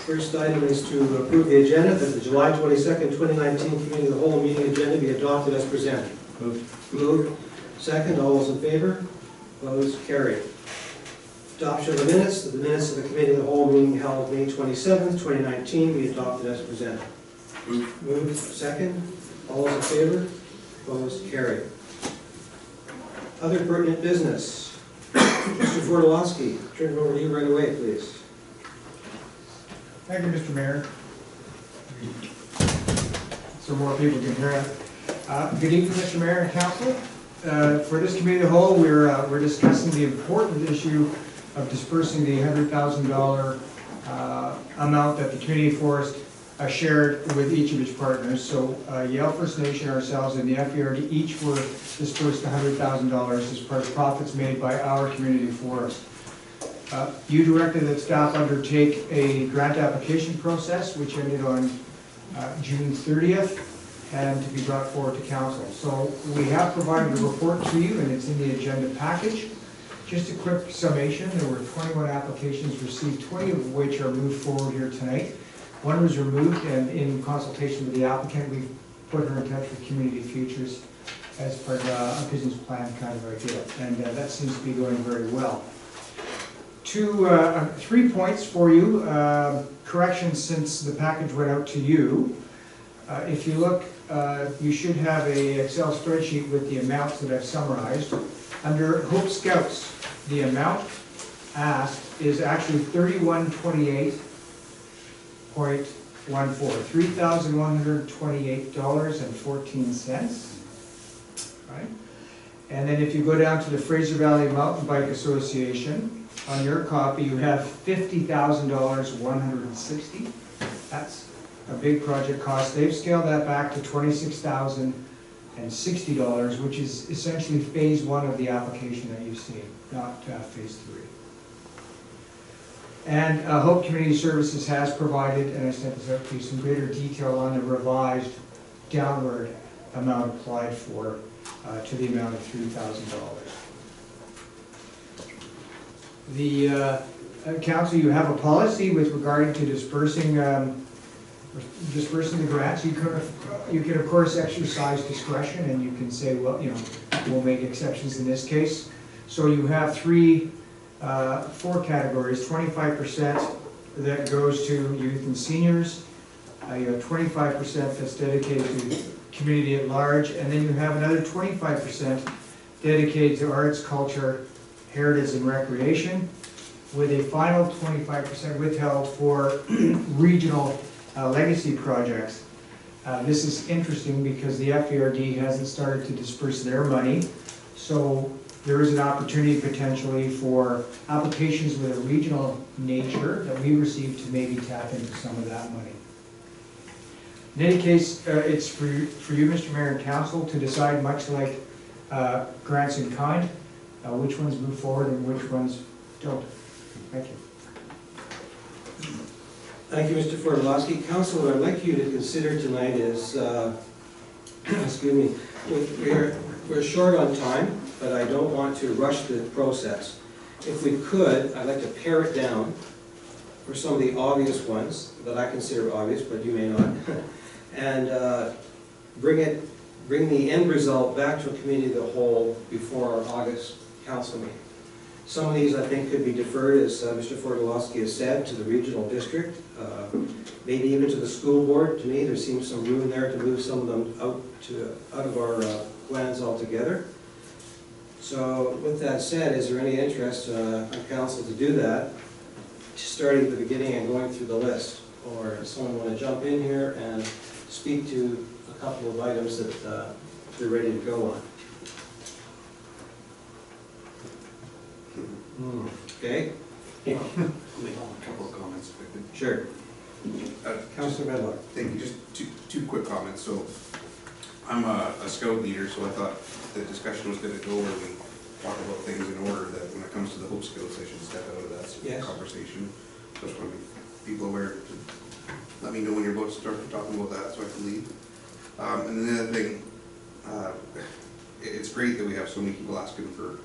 First item is to approve the agenda, that the July 22nd, 2019 Committee of the Whole meeting agenda be adopted as presented. Moved. Second, all those in favor? Opposed? Carried. Adoption of the minutes of the Committee of the Whole meeting held May 27th, 2019 be adopted as presented. Moved. Second, all those in favor? Opposed? Carried. Other pertinent business. Mr. Fortolowski, turn it over to you right away, please. Thank you, Mr. Mayor. So more people can hear it. Good evening, Mr. Mayor and Council. For this Committee of the Whole, we're discussing the important issue of dispersing the $100,000 amount that the Community Forest shared with each of its partners. So Yale First Nation, ourselves, and the FERD each were dispersed $100,000 as part of profits made by our Community Forest. You directed that staff undertake a grant application process, which ended on June 30th, and to be brought forward to Council. So we have provided a report to you, and it's in the agenda package. Just a quick summation, there were 21 applications received, 20 of which are moved forward here tonight. One was removed, and in consultation with the applicant, we put her in touch with Community Futures as part of a business plan kind of idea, and that seems to be going very well. 3 points for you, corrections since the package went out to you. If you look, you should have a Excel spreadsheet with the amounts that I've summarized. Under Hope Scouts, the amount asked is actually $3128.14, $3,128.14. Right? And then if you go down to the Fraser Valley Mountain Bike Association, on your copy you have $50,160. That's a big project cost. They've scaled that back to $26,060, which is essentially phase 1 of the application that you've seen, not phase 3. And Hope Community Services has provided, and I sent this out to you, some greater detail on the revised downward amount applied for to the amount of $3,000. The Council, you have a policy with regard to dispersing the grants. You can of course exercise discretion, and you can say, well, you know, we'll make exceptions in this case. So you have 4 categories: 25% that goes to youth and seniors. You have 25% that's dedicated to community at large, and then you have another 25% dedicated to arts, culture, heritage, and recreation, with a final 25% withheld for regional legacy projects. This is interesting because the FERD hasn't started to disperse their money, so there is an opportunity potentially for applications with a regional nature that we receive to maybe tap into some of that money. In any case, it's for you, Mr. Mayor and Council, to decide, much like grants in kind, which ones move forward and which ones don't. Thank you. Thank you, Mr. Fortolowski. Council, what I'd like you to consider tonight is, excuse me, we're short on time, but I don't want to rush the process. If we could, I'd like to pare it down for some of the obvious ones that I consider obvious, but you may not, and bring the end result back to a Committee of the Whole before our August Council meeting. Some of these I think could be deferred, as Mr. Fortolowski has said, to the regional district, maybe even to the school board. To me, there seems some room there to move some of them out of our plans altogether. So with that said, is there any interest on Council to do that, starting at the beginning and going through the list? Or does someone want to jump in here and speak to a couple of items that they're ready to go on? Okay. Make a couple of comments if I could. Sure. Councilor Medlock. Thank you. Just two quick comments. So I'm a scout leader, so I thought the discussion was going to go where we talk about things in order, that when it comes to the Hope Scouts, I should step out of that conversation. So I just want to make people aware to let me know when you're about to start talking about that so I can leave. And then the other thing, it's great that we have so many people asking for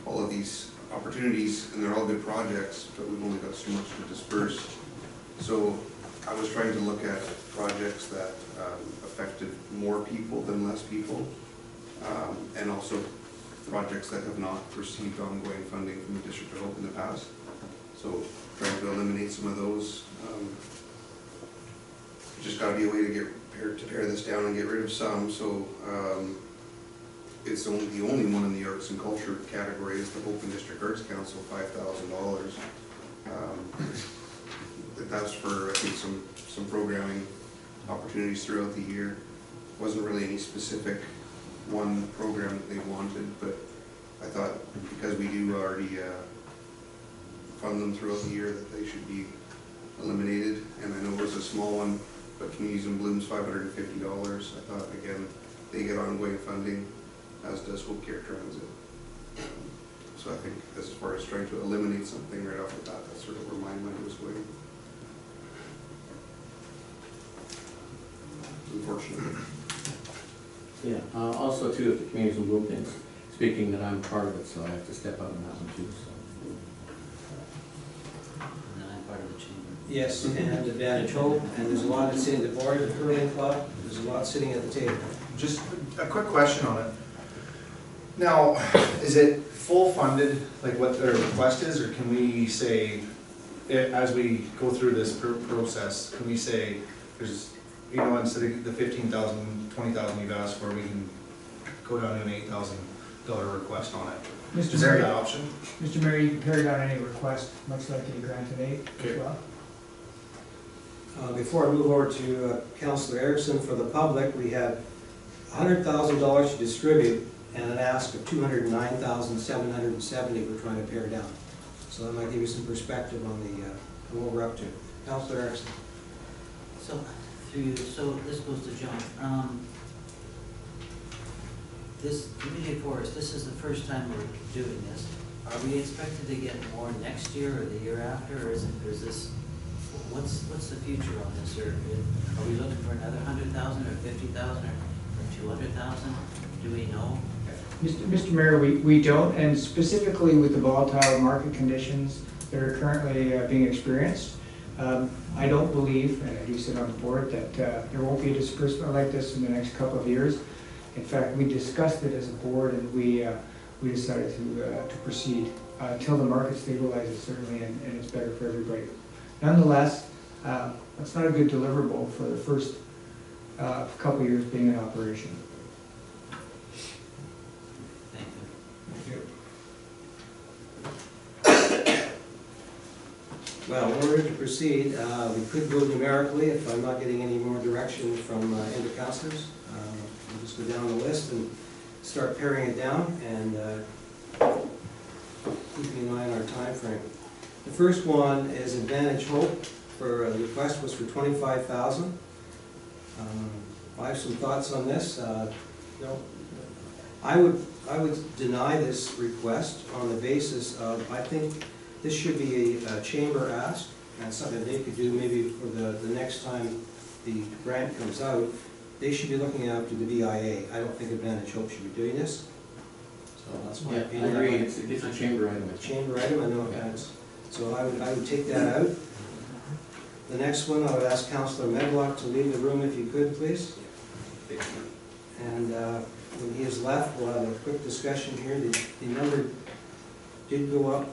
all of these opportunities, and they're all good projects, but we've only got so much to disperse. So I was trying to look at projects that affected more people than less people, and also projects that have not received ongoing funding from the District of Hope in the past. So trying to eliminate some of those. Just got to be a way to pare this down and get rid of some. So it's the only one in the arts and culture category is the Hope and District Arts Council, $5,000. That's for, I think, some programming opportunities throughout the year. Wasn't really any specific one program that they wanted, but I thought because we do already fund them throughout the year that they should be eliminated. And I know it was a small one, but Communities in Bloom's $550. I thought, again, they get ongoing funding, as does Hope Care Transit. So I think as far as trying to eliminate something right off the bat, that's sort of where my mind was going. Unfortunately. Yeah, also too, if the Communities in Bloom things, speaking that I'm part of it, so I have to step out on that one too, so. And I'm part of the chamber. Yes, and Advantage Hope, and there's a lot that's sitting at the board of the Curling Club, there's a lot sitting at the table. Just a quick question on it. Now, is it full funded, like what their request is, or can we say, as we go through this process, can we say, there's, you know, instead of the $15,000, $20,000 you've asked for, we can go down to an $8,000 request on it? Is there that option? Mr. Mayor, you can carry down any request, much like you grant an 8 as well. Before I move over to Councillor Erickson, for the public, we have $100,000 to distribute and an ask of $209,770 we're trying to pare down. So that might give you some perspective on what we're up to. Councillor Erickson. So, through you, so this goes to John. This community forest, this is the first time we're doing this. Are we expected to get more next year or the year after, or is this, what's the future on this? Or are we looking for another 100,000 or 50,000 or 200,000? Do we know? Mr. Mayor, we don't, and specifically with the volatile market conditions that are currently being experienced, I don't believe, and I do sit on the board, that there won't be a disbursement like this in the next couple of years. In fact, we discussed it as a board, and we decided to proceed until the market stabilizes, certainly, and it's better for everybody. Nonetheless, that's not a good deliverable for the first couple of years being in operation. Thank you. Well, in order to proceed, we could go numerically if I'm not getting any more direction from other councillors. We'll just go down the list and start paring it down and keeping an eye on our time frame. The first one is Advantage Hope. For the request was for $25,000. I have some thoughts on this. I would deny this request on the basis of, I think this should be a chamber ask, and something they could do maybe for the next time the grant comes out. They should be looking after the VIA. I don't think Advantage Hope should be doing this. So that's my Yeah, I opinion. agree, it's a chamber item. Chamber item, I know it has. So I would take that out. The next one, I would ask Councillor Medlock to leave the room if you could, please. And when he is left, we'll have a quick discussion here. The number did go up.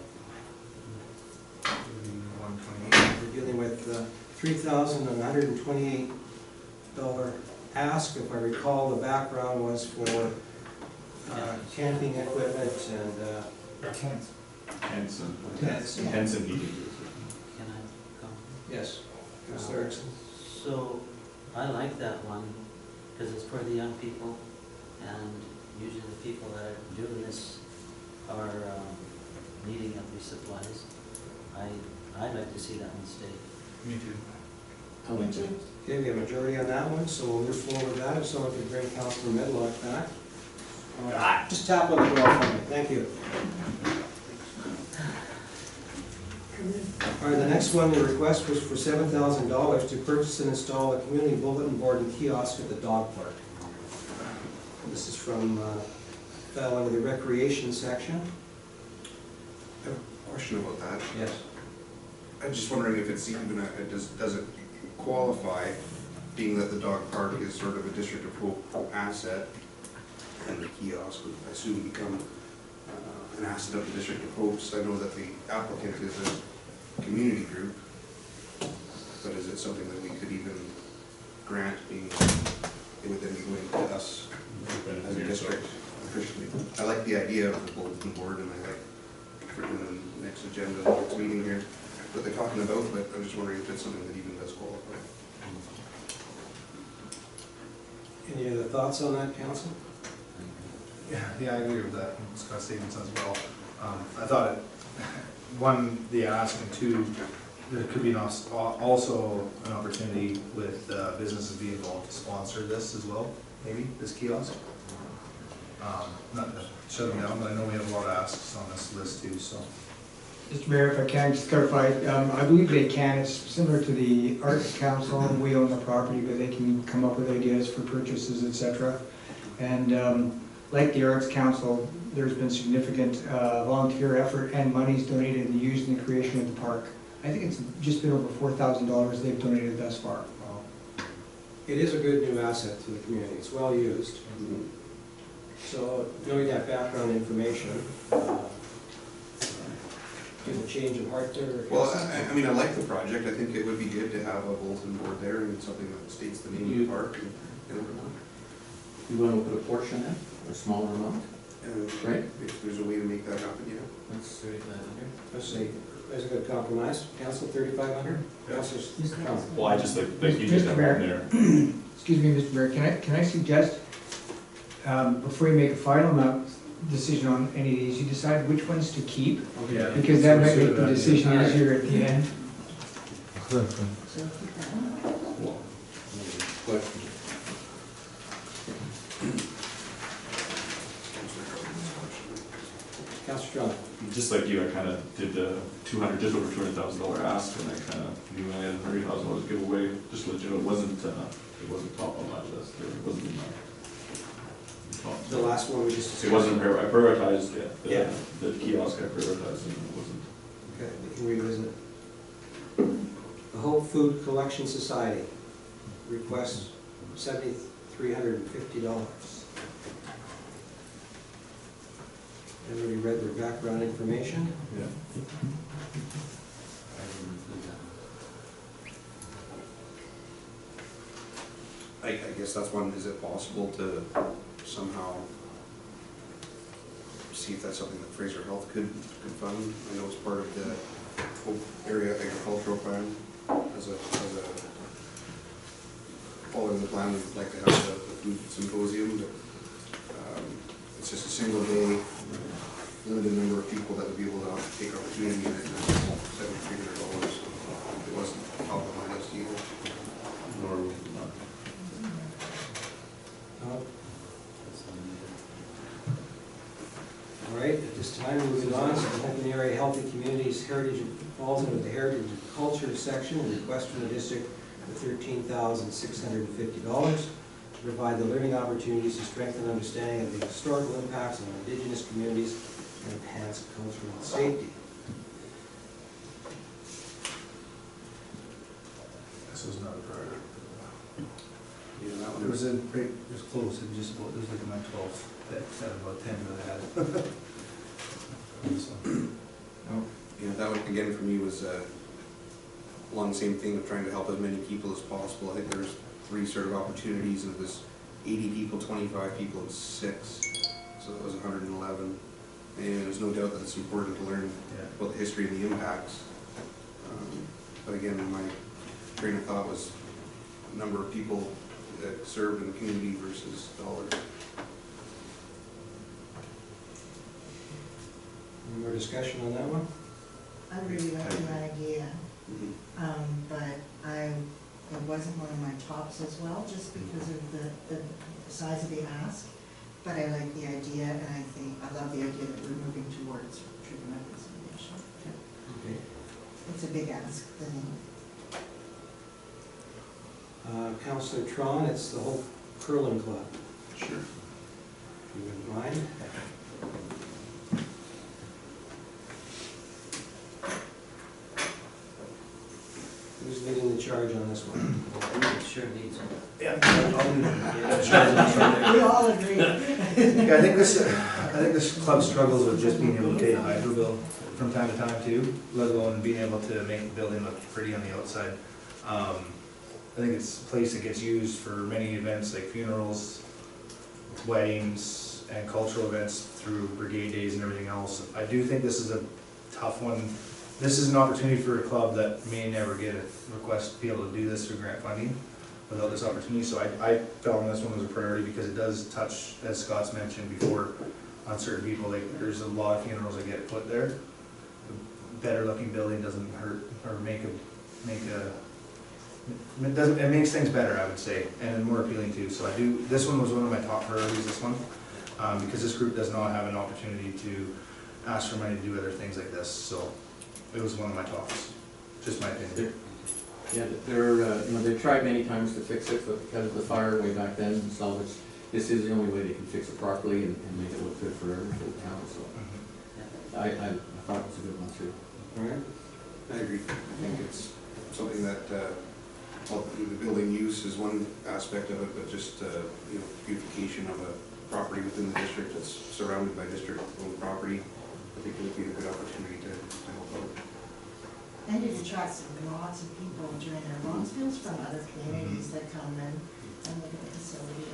128. We're dealing with $3,128 ask. If I recall, the background was for camping equipment and Tents. tents. Tents and heating. Can I go? Yes, Councillor Erickson. So, I like that one, because it's for the young people, and usually the people that are doing this are needing of these supplies. I'd like to see that one stay. Me too. I'll make it. Okay, we have a majority on that one, so we'll move forward with that. If someone could bring Councillor Medlock back. Just tap on the door for me, thank you. All right, the next one, the request was for $7,000 to purchase and install a community bulletin board and kiosk at the dog park. This is from, fell under the recreation section. I have a question about that. Yes. I'm just wondering if it's even, does it qualify, being that the dog park is sort of a District of Hope asset, and the kiosk would, I assume, become an asset of the District of Hope. So I know that the applicant is a community group, but is it something that we could even grant, being it would then be going to us as a district officially? I like the idea of the bulletin board, and I like for in the next agenda, the next meeting here, what they're talking about, but I'm just wondering if it's something that even does qualify. Any other thoughts on that, council? Yeah, I agree with that, Scott Stevenson as well. I thought, one, the ask, and two, there could be also an opportunity with businesses being involved to sponsor this as well, maybe, this kiosk. Not to shut them down, but I know we have a lot of asks on this list too, so. Mr. Mayor, if I can just clarify, I believe they can, it's similar to the Arts Council, and we own the property, but they can come up with ideas for purchases, et cetera. And like the Arts Council, there's been significant volunteer effort and monies donated and used in the creation of the park. I think it's just been over $4,000 they've donated thus far. It is a good new asset to the community, it's well used. So knowing that background information, give a change of heart there. Well, I mean, I like the project. I think it would be good to have a bulletin board there and something that states the name of the park and everything. You want to put a portion in, or a smaller amount? Right. If there's a way to make that happen, yeah. That's 3,500. Let's see, there's a good compromise. Council, 3,500? Councilors, Well, I just think you just have one there. Excuse me, Mr. Mayor, can I suggest, before you make a final amount decision on any of these, you decide which ones to keep? Yeah. Because that might make the decision easier at the end. Question. Councilor John. Just like you, I kind of did the just over $200,000 ask, and I kind of knew I had $30,000 giveaway. Just to let you know, it wasn't top on my list. It wasn't in my top. The last one we just. It wasn't, I prioritized, Yeah. the kiosk I prioritized, and it wasn't. Okay, we can revisit. The Hope Food Collection Society requests $7,350. Everybody read their background information? Yeah. I guess that's one. Is it possible to somehow see if that's something that Fraser Health could fund? I know it's part of the Hope Area Agricultural Plan as a following the plan. We'd like to have the food symposium, but it's just a single day, limited number of people that would be able to take opportunity in it, and that's $7,300. It wasn't top of my list either. Nor was it not. No? All right, at this time, moving on, so the Open Area Healthy Communities Heritage falls into the Heritage and Culture section, and request from the district for $13,650 to provide the learning opportunities to strengthen understanding of the historical impacts on Indigenous communities and enhance cultural safety. This was not a priority. Yeah, that one It was close, it was just about, it was like my 12th, that about 10 that I had. So, Yeah, that one, again, for me, was along the same thing of trying to help as many people as possible. I think there's 3 sort of opportunities, and it was 80 people, 25 people, and 6. So that was 111. And there's no doubt that it's important to learn yeah. about the history and the impacts. But again, my train of thought was number of people that served in the community versus dollars. Any more discussion on that one? I really like the idea, but it wasn't one of my tops as well, just because of the size of the ask. But I like the idea, and I love the idea that we're moving towards treatment reconciliation. Okay. It's a big ask, Councilor Tron, it's the whole curling club. Sure. If you wouldn't mind. Who's leading the charge on this one? It sure needs it. Yeah, I'll do We all agree. Yeah, I think this club struggles with just being able to pay the hydro bill from time to time too, let alone being able to make the building look pretty on the outside. I think it's a place that gets used for many events like funerals, weddings, and cultural events through brigade days and everything else. I do think this is a tough one. This is an opportunity for a club that may never get a request to be able to do this through grant funding without this opportunity, so I felt this one was a priority because it does touch, as Scott's mentioned before, on certain people. Like, there's a lot of funerals that get put there. A better looking building doesn't hurt or it makes things better, I would say, and more appealing too. So this one was one of my top priorities, this one, because this group does not have an opportunity to ask for money to do other things like this, so it was one of my tops, just my opinion. Yeah, they've tried many times to fix it, but because of the fire way back then and salvage, this is the only way they can fix it properly and make it look good for everyone in the town, so. I thought it was a good one too. All right. I agree. I think it's something that, well, the building use is one aspect of it, but just, beautification of a property within the district that's surrounded by district-owned property, I think it would be a good opportunity to help out. And it attracts lots of people during their launch fields from other communities that come and look at the facility.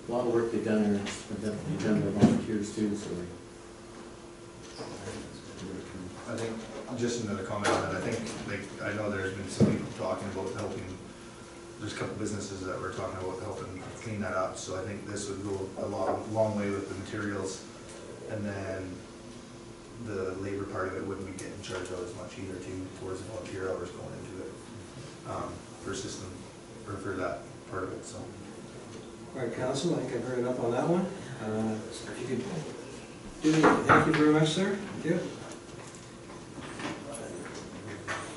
A lot of work they've done there, and they've done their volunteers too, so they. I think, just another comment on that, I think, I know there's been some people talking about helping, there's a couple businesses that were talking about helping clean that up, so I think this would go a long way with the materials, and then the labor part of it wouldn't be getting charged out as much either too, towards the volunteer hours going into it, for system, or for that part of it, so. All right, council, I think I've heard enough on that one. If you could thank you very much, sir. Thank you.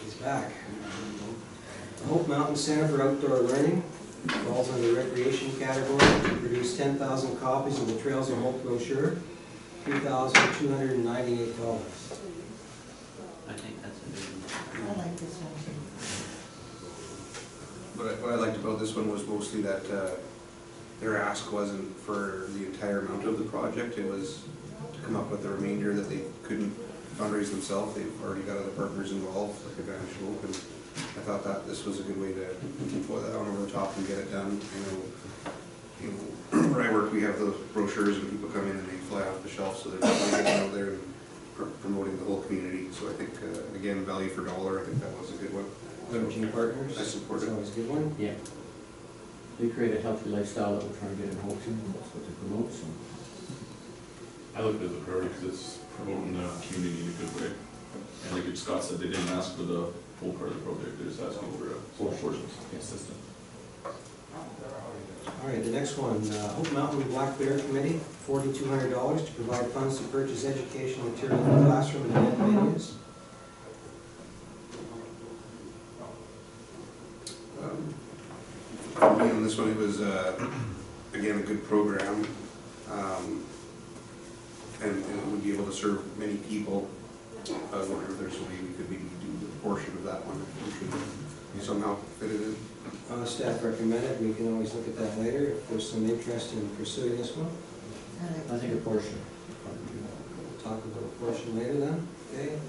He's back. The Hope Mountain Center for Outdoor Learning falls under the recreation category. We produced 10,000 copies of the Trails of Hope brochure, $3,298. I think that's a big one. I like this one too. What I liked about this one was mostly that their ask wasn't for the entire amount of the project. It was to come up with a remainder that they couldn't fundraise themselves. They've already got other partners involved, like Advantage Hope, and I thought that this was a good way to put that on over the top and get it done. Where I work, we have those brochures and people come in and they fly off the shelf, so they're definitely getting out there and promoting the whole community. So I think, again, value for dollar, I think that was a good one. Leveraging partners. I support it. It's always a good one. Yeah. They create a healthy lifestyle that we're trying to get in Hope to, that's what they promote, so. I look at it as a priority because it's promoting the community in a good way. And like Scott said, they didn't ask for the full part of the project, they're just asking for a small portion, consistent. All right, the next one, Hope Mountain Black Bear Committee, $4,200 to provide funds to purchase educational material for classroom and event venues. On this one, it was, again, a good program, and it would be able to serve many people. I was wondering if there's a way we could maybe do a portion of that one, if we could somehow fit it in. Staff recommended, we can always look at that later if there's some interest in pursuing this one. I think a portion. We'll talk about a portion later then, okay?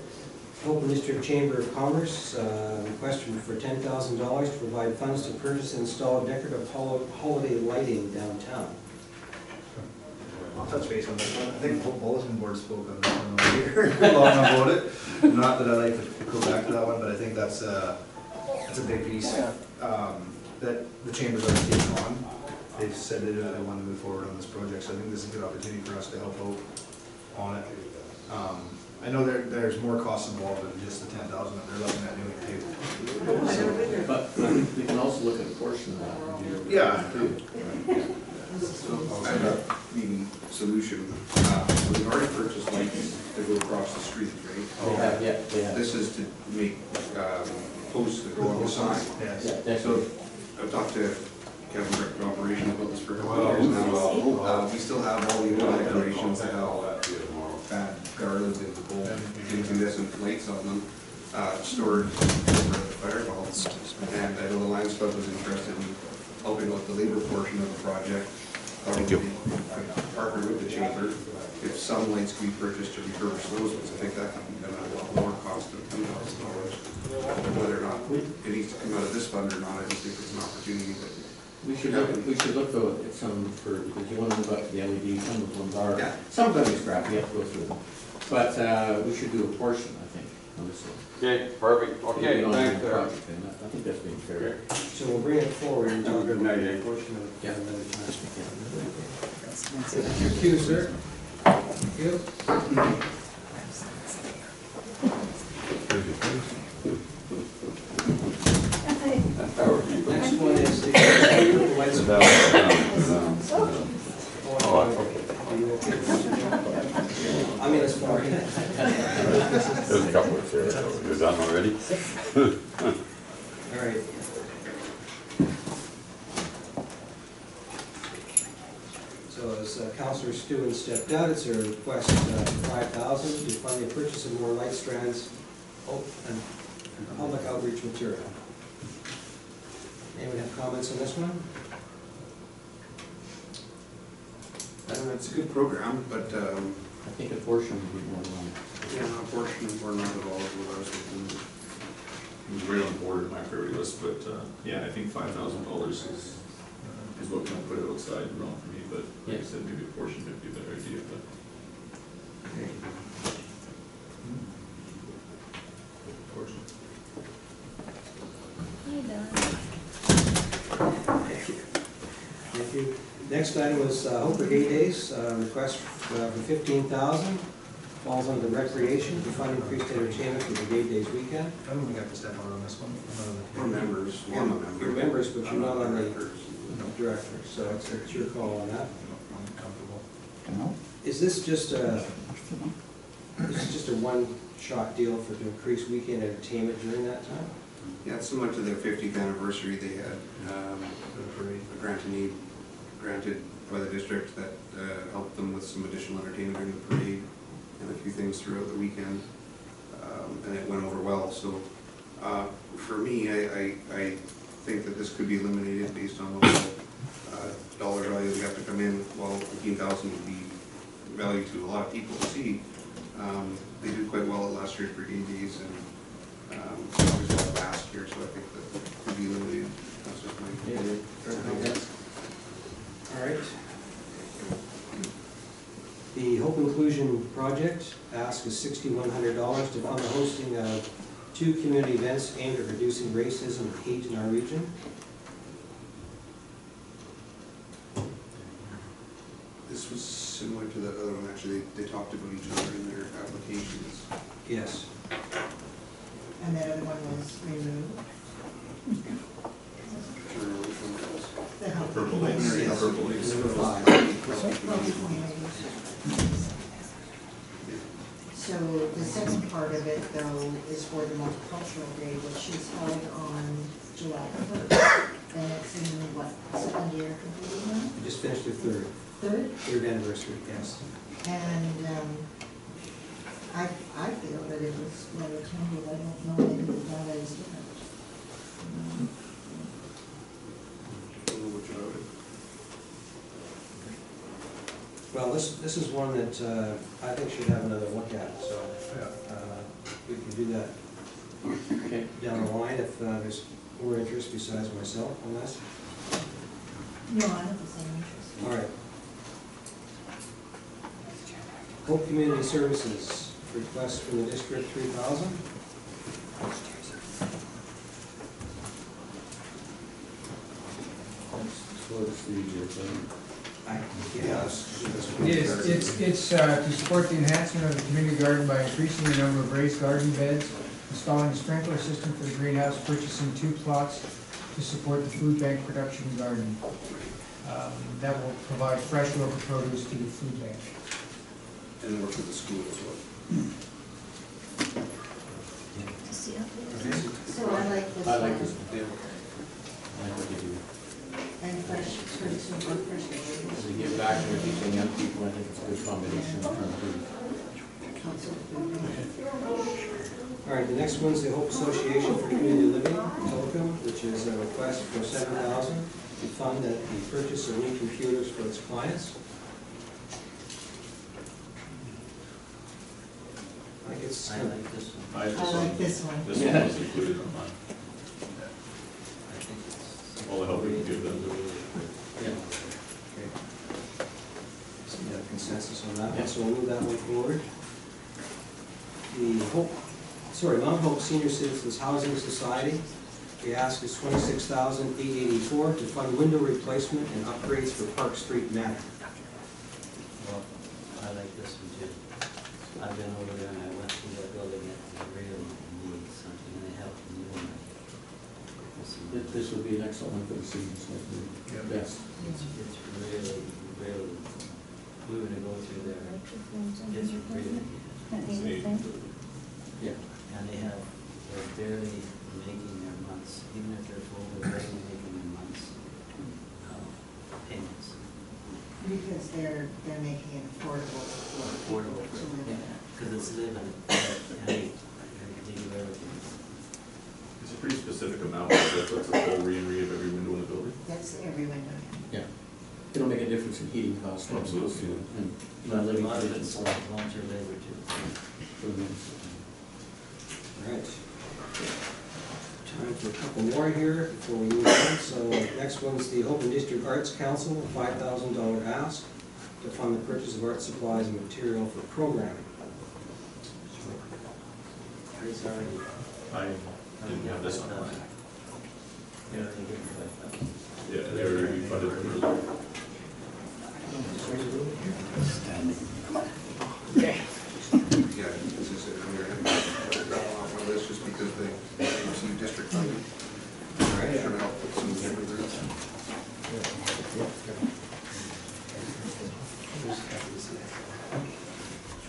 Hope District Chamber of Commerce, request for $10,000 to provide funds to purchase and install decorative holiday lighting downtown. I'll touch base on this one. I think the whole bulletin board spoke on this one over here, long about it. Not that I like to go back to that one, but I think that's a big piece that the chamber's already taken on. They've said that they want to move forward on this project, so I think this is a good opportunity for us to help out on it. I know there's more costs involved than just the 10,000 that they're looking at doing too. But we can also look at a portion of that. and do- Yeah. So I have a maybe solution. We've already purchased lights to go across the street, right? They have, yeah, they have. This is to make posts that go on the sign. Yes. Yeah, that's So good. I've talked to Kevin, Director of Operations, about this for a couple of years now. We still have all the old decorations that have bad garland and old incandescent lights on them. stored over at the fire hall. And I know the Lions Club was interested in helping out the labor portion of the project. Thank you. Partner with the chamber, if some lights could be purchased to refurbish those ones, I think that can be done at a lot lower cost than $10,000. Whether or not it needs to come out of this fund or not, I just think it's an opportunity that We should look though at some for, because you want to move up to the LED, some of them are, Yeah. some of them is scrap, you have to go through them. But, we should do a portion, I think, on this one. Okay, perfect, okay, You don't thanks, do the there. project, and I think that's being fair. So we'll bring it forward and Have a talk good about night, it. eh? Yeah. Thank you, sir. Thank you. Next one is the lights. I'm in as far. There's a couple of here, so you're done already? All right. So as Councillor Stewart stepped out, it's a request for $5,000 to fund the purchase of more light strands and public outreach material. Anyone have comments on this one? it's a good program, but, I think a portion would be more than yeah, a portion or not at all is what I was thinking. It was right on the border of my priority list, but, yeah, I think $5,000 is what can I put it outside wrong for me, but like I said, maybe a portion would be a better idea, but. Portion. Thank you. Next item was Hope Brigade Days, request for $15,000. Falls under recreation to fund increased entertainment for Brigade Days weekend. I don't think I have to step out on this one. We're members, one of them. You're members, but you're not on the directors. director, so it's your call on that. I'm comfortable. Is this just a one-shot deal for to increase weekend entertainment during that time? Yeah, it's similar to their 50th anniversary, they had a grant in need granted by the district that helped them with some additional entertainment during the parade and a few things throughout the weekend, and it went over well. So for me, I think that this could be eliminated based on the dollar value we have to come in. While $15,000 would be value to a lot of people to see, they did quite well at last year's Brigade Days, and obviously last year, so I think that could be eliminated. That's just my opinion. All right. The Hope Inclusion Project ask is $6,100 to fund the hosting of 2 community events aimed at reducing racism and hate in our region. This was similar to the other one, actually. They talked about each other in their applications. Yes. And that other one was removed. I can't remember which one it was. The health. Purple Lakes. Yes. Purple Lakes. Number 5. Healthy communities. So the second part of it, though, is for the Multicultural Day, which is held on July 1st. And it's in, what, second year completing now? We just finished the Third? third anniversary, yes. And I feel that it was well attended. I don't know maybe that is different. I don't know much about it. Well, this is one that I think should have another look at, so we can do that Okay. down the line if there's more interest besides myself on this. No, I have the same interest. All right. Hope Community Services, request from the district, $3,000. So it's the easier thing. Yes. It's to support the enhancement of the community garden by increasing the number of raised garden beds, installing a sprinkler system for the greenhouse, purchasing 2 plots to support the food bank production garden. That will provide fresh local produce to the food bank. And work with the school as well. So I like this I like one. this one. Yeah. I like what you do. And fresh fruits and fresh As vegetables. we give back to teaching young people, I think it's a good combination in terms of Council food bank. All right, the next one's the Hope Association for Community Living, Telecom, which is a request for $7,000 to fund the purchase of new computers for its clients. I think it's, I like this one. I like this one. This one was included on mine. I think it's. All the help we can give them. Yeah. okay. So we have consensus on that one, so we'll move that one forward. The Mount Hope Senior Citizens Housing Society, the ask is $26,884 to fund window replacement and upgrades for Park Street Manor. Well, I like this one too. I've been over there and I went through that building, it really needs something, and they have new one. This would be an excellent one for the seniors, like the best. It's really, really, we were to go through there, it's really, Yeah. and they're barely making their months, even if they're full, they're barely making their months payments. Because they're making it affordable Affordable to live in it. Because it's living, and they do everything. It's a pretty specific amount, that's a full re-and-re of every window in the building. That's every window. Yeah. It'll make a difference in heating costs. Absolutely. And But a living lot of conditions it's volunteer labor too. for the minutes. All right. Time for a couple more here before we move on. So next one's the Hope and District Arts Council, a $5,000 ask to fund the purchase of art supplies and material for programming. It's already. I didn't have this on mine. Yeah, I think it's like that. Yeah, they were refunded from earlier. Yeah, as I said earlier, I have that one off my list just because they receive district funding. All right. Trying to help with some of the immigrants.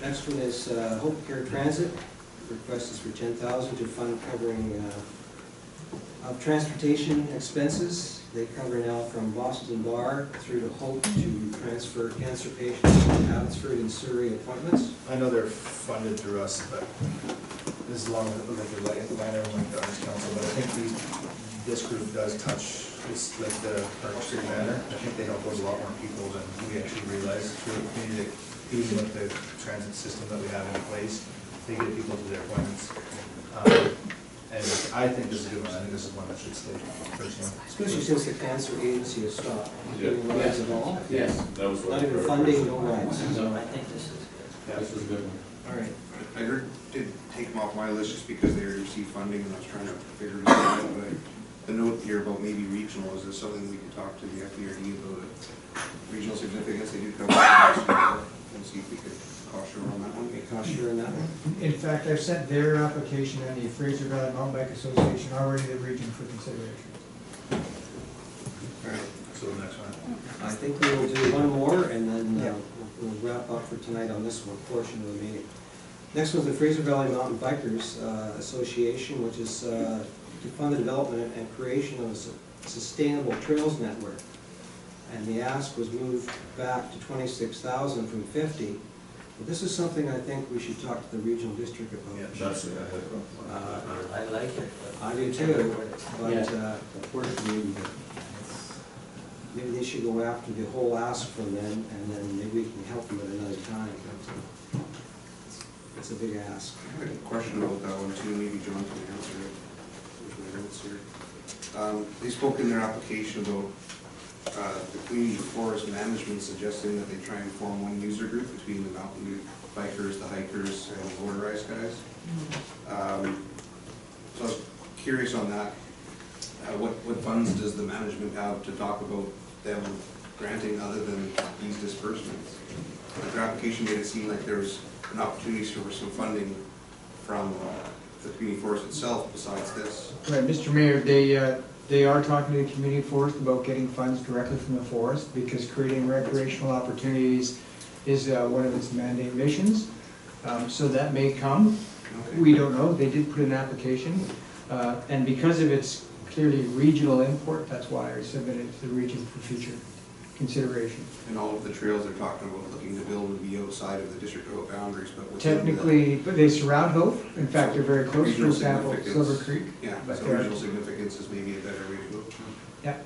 Next one is Hope Care Transit. Request is for $10,000 to fund covering of transportation expenses. They cover now from Boston Bar through to Hope to transfer cancer patients to Abbotsford and Surrey appointments. I know they're funded through us, but this is along with like Atlanta and like the Arts Council, but I think this group does touch, it's like the Park Street Manor. I think they help out a lot more people than we actually realize through the community, even with the transit system that we have in place. They get people to their appointments. And I think this is a good one. I think this is one that should stay personally. Especially since the cancer agency has stopped giving Yeah. rides at all. Yes, That was what. Not even funding, no rides. So I think this is good. this was a good one. All right. I did take them off my list just because they already received funding and I was trying to figure it out. But the note here about maybe regional, is this something we could talk to the FDRD about it? Regional significance, they do cover and see if we could cost share on that one. Okay, cost share on that one. In fact, I've sent their application and the Fraser Valley Mountain Bike Association already to the region for consideration. All right. So the next one. I think we will do one more and then Yeah. we'll wrap up for tonight on this one portion of the meeting. Next one's the Fraser Valley Mountain Bikers Association, which is to fund the development and creation of a sustainable trails network. And the ask was moved back to $26,000 from $50,000. But this is something I think we should talk to the regional district about. That's it. I like it, but. I do too, but Yeah. Work community. maybe they should go after the whole ask from them, and then maybe we can help them at another time. It's a big ask. I had a question about that one too, maybe John can answer it. There's my notes here. They spoke in their application about the community forest management suggesting that they try and form one user group between the mountain bikers, the hikers, and the motorized guys. So I was curious on that. What funds does the management have to talk about them granting other than these disbursements? Their application made it seem like there was an opportunity for some funding from the community forest itself besides this. Right, Mr. Mayor, they are talking to the community forest about getting funds directly from the forest because creating recreational opportunities is one of its mandate missions. So that may come. Okay. We don't know. They did put an application. And because of its clearly regional import, that's why I submitted it to the region for future consideration. And all of the trails they're talking about looking to build would be outside of the district road boundaries, but within the. Technically, but they surround Hove, in fact, they're very close, for Regional example, significance. Silver Creek. Yeah, But so they're- regional significance is maybe a better way to go. Yeah.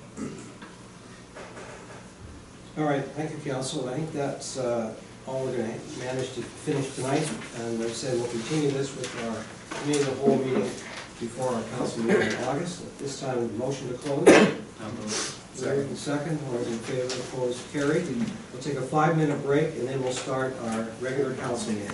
All right, thank you, council. I think that's all we're gonna manage to finish tonight. And like I said, we'll continue this with our committee of the whole meeting before our council meeting in August. At this time, motion to close. Second, all those in favor, opposed, carried. We'll take a 5-minute break and then we'll start our regular council meeting.